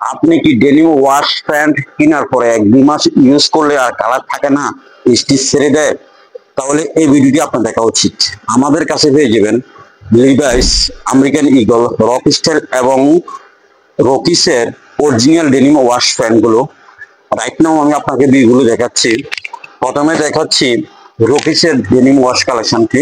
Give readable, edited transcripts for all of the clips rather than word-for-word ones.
আপনি কি denim wash pant কেনার পরে 1-2 মাস ইউজ করলে আর কালার থাকে না, স্টিচ ছেড়ে দেয়? তাহলে এই ভিডিওটি আপনার দেখা উচিত। আমাদের কাছে পেয়ে যাবেন Levi's, American eagle, rock style এবং রকিসের অরিজিনাল ডেনিম ওয়াশ প্যান্ট গুলো। রাইট নাও আমি আপনাকে দুইগুলো দেখাচ্ছি। প্রথমে দেখাচ্ছি রকিসের ডেনিম ওয়াশ কালেকশনটি।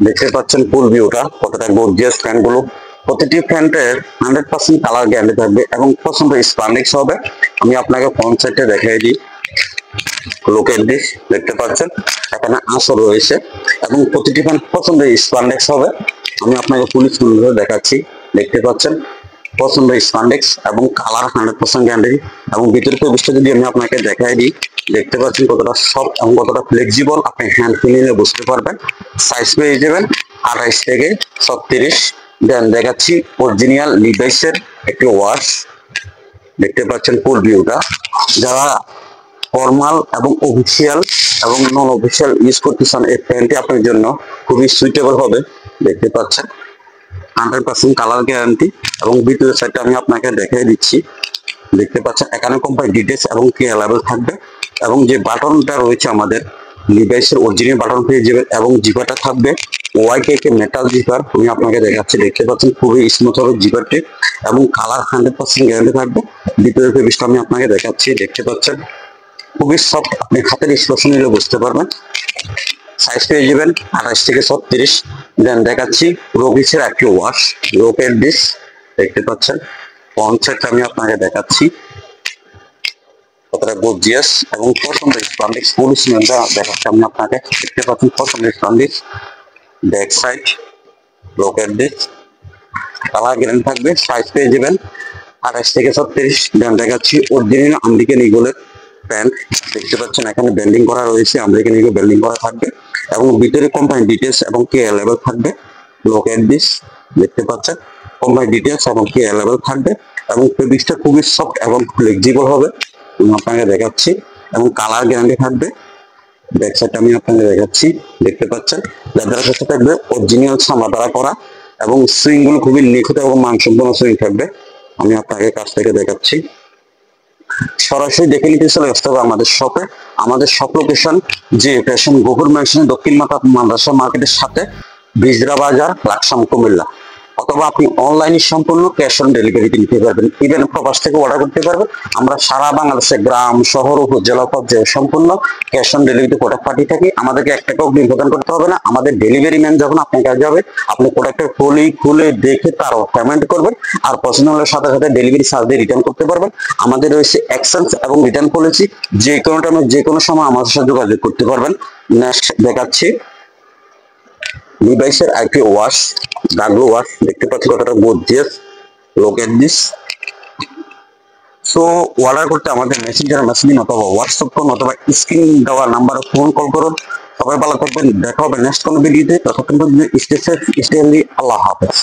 দেখতে পাচ্ছেন ফুল ভিউটা, কতটা গর্জিয়াস প্যান্ট গুলো। প্রতিটি প্যান্টের 100% কালার গ্যারান্টি থাকবে এবং পছন্দ স্পান্ডেক্স হবে। আমি আপনাকে ফ্রন্ট সাইডটা দেখাই দিই। লোকের দিক দেখতে পাচ্ছেন, এখানে আঁচল রয়েছে এবং প্রতিটি প্যান্ট পছন্দ স্পান্ডেক্স হবে। আমি আপনাকে ফুল সুন্দর দেখাচ্ছি। দেখতে পাচ্ছেন পছন্দ স্পান্ডেক্স এবং কালার 100% গ্যারান্টি। এবং ভিতরে প্রবেশটা যদি আমি আপনাকে দেখাই দিই, দেখতে পাচ্ছেন কতটা সফট এবং কতটা ফ্লেক্সিবল, আপনি হ্যান্ড ফিলিংয়ে বুঝতে পারবেন। সাইজ পেয়ে যাবেন 28 থেকে 36। দেন দেখাচ্ছি অরিজিনাল লিভাইসের একটি ওয়াশ। দেখতে পাচ্ছেন ফুল ভিউটা। যারা ফর্মাল এবং অফিসিয়াল এবং নন অফিসিয়াল ইউজ করতে চান, এই প্যান্টটি আপনার জন্য খুবই সুইটেবল হবে। দেখতে পাচ্ছেন 100% কালার গ্যারান্টি এবং ভিতরের সাইডটা আমি আপনাকে দেখিয়ে দিচ্ছি। দেখতে পাচ্ছেন এখানে কোম্পানি ডিটেলস এবং কেয়ার লেভেল থাকবে এবং যে বাটনটা রয়েছে আমাদের লিভাইসের অরিজিনাল বাটন পেয়ে যাবেন এবং জিপারটা থাকবে হোয়াইট একে মেটাল জিপার। আমি আপনাকে দেখাচ্ছি, দেখতে পাচ্ছেন খুবই স্মুথ হবে জিপারটি এবং কালার 100% গ্যারান্টি থাকবে। ভিতরের ফেব্রিকটা আমি আপনাকে দেখাচ্ছি। দেখতে পাচ্ছেন খুবই সফট, আপনি হাতের স্পর্শ নিলে বুঝতে পারবেন। সাইজ পেয়ে যাবেন 28 থেকে 36। দেন দেখাচ্ছি রকিসের একটি ওয়াশ, রোকের ডিস। দেখতে পাচ্ছেন ফ্রন্ট সাইডটা আমি আপনাকে দেখাচ্ছি, কতটা গর্জিয়াস এবং পছন্দ স্পান্ডিক্স ফুল স্মেলটা দেখাচ্ছি আমি আপনাকে। দেখতে পাচ্ছেন পছন্দ স্পান্ডিক্স। ব্যাক সাইড রোকের ডিস, কালার গ্যারান্টি থাকবে। সাইজ পেয়ে যাবেন 28 থেকে 36। দেন দেখাচ্ছি অরিজিনাল আমেরিকান ঈগলের প্যান্ট। দেখতে পাচ্ছেন এখানে বেন্ডিং করা রয়েছে, আমেরিকান ঈগল বেন্ডিং করা থাকবে এবং ভিতরে কোম্পানি ডিটেলস এবং কেয়ার লেভেল থাকবে। লোক এট দিস, দেখতে পাচ্ছেন কোম্পানি ডিটেলস এবং কেয়ার লেভেল থাকবে এবং ফেব্রিক্সটা খুবই সফট এবং ফ্লেক্সিবল হবে। আমি আপনাকে দেখাচ্ছি এবং কালার গ্যারান্টি থাকবে। ব্যাক সাইডটা আমি আপনাকে দেখাচ্ছি। দেখতে পাচ্ছেন লেদারের সাথে থাকবে অরিজিনাল চামড়া দ্বারা করা এবং সুইং গুলো খুবই নিখুঁত এবং মানসম্পন্ন সুইং থাকবে। আমি আপনাকে কাছ থেকে দেখাচ্ছি। সরাসরি দেখে নিতে চলে আসতে হবে আমাদের শপে। আমাদের শপ লোকেশন যে ফ্যাশন গোকুল ম্যানশনের দক্ষিণ মাদ্রাসা মার্কেটের সাথে বিজরা বাজার, লাকসাম, কুমিল্লা। অথবা আপনি অনলাইনে সম্পূর্ণ ক্যাশ অন ডেলিভারিতে নিতে পারবেন, ইভেন প্রবাস থেকে অর্ডার করতে পারবেন। আমরা সারা বাংলাদেশে গ্রাম, শহর, উপজেলা পর্যায়ে সম্পূর্ণ ক্যাশ অন ডেলিভারিতে প্রোডাক্ট পাঠিয়ে থাকি। আমাদেরকে 1 টাকাও বিল প্রদান করতে হবে না। আমাদের ডেলিভারি ম্যান যখন আপনার কাছে যাবে, আপনি প্রোডাক্টের খুলে দেখে তারও পেমেন্ট করবেন আর পছন্দ হলে সাথে সাথে ডেলিভারি চার্জ দিয়ে রিটার্ন করতে পারবেন। আমাদের রয়েছে এক্সচেঞ্জ এবং রিটার্ন পলিসি। যে কোনো টাইমে যে কোনো সময় আমাদের সাথে যোগাযোগ করতে পারবেন। নেক্সট দেখাচ্ছি লিভাইসের আইপি ওয়াশ, ডাগলো ওয়াশ। দেখতে পাচ্ছি কতটা gorgeous, look at this. So order করতে আমাদের মেসেঞ্জার অথবা হোয়াটসঅ্যাপ করুন অথবা স্ক্রিন দেওয়া নাম্বারে ফোন কল করুন। সবাই ভালো থাকবেন, দেখা হবে নেক্সট কোনো ভিডিওতে। ততক্ষণ পর্যন্ত স্টে সেফ, স্টে হেলদি। আল্লাহ হাফেজ।